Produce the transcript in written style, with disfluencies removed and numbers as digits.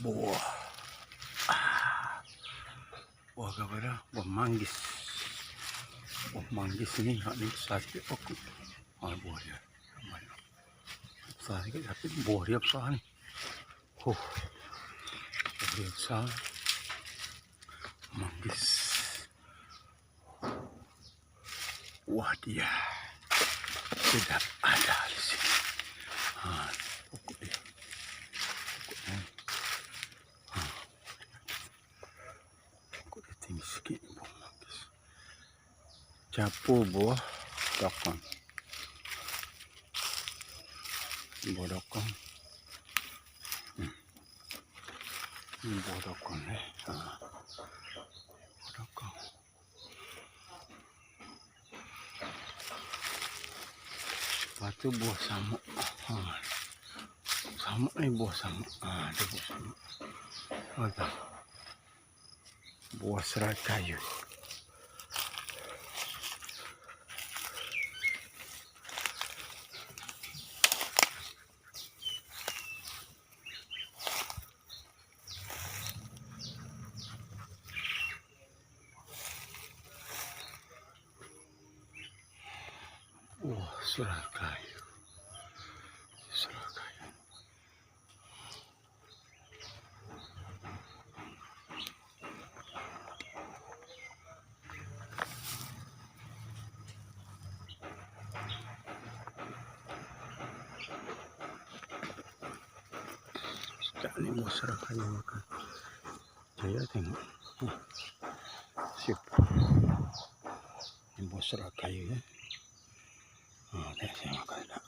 buah. Buah apa? Buah manggis. Buah manggis ni hak ni besar sikit pokok. Buah dia. Besar sikit tapi buah dia besar ni. Buah dia besar. Manggis. Buah dia tidak ada di sini. Pokok dia. Pokok dia tinggi sikit buah manggis. Capur buah dokong. Buah dokong. Ini buah dokong ni. Buah dokong. Lepas tu buah samuk. Samuk ni buah samuk. Ada buah samuk. Ada. Buah serai kayu. Serai kayu. Serai kayu. Sekejap ni buah serai kayu makan. Saya tengok. Siap. Ini buah serai kayu ya. Saya makan tak.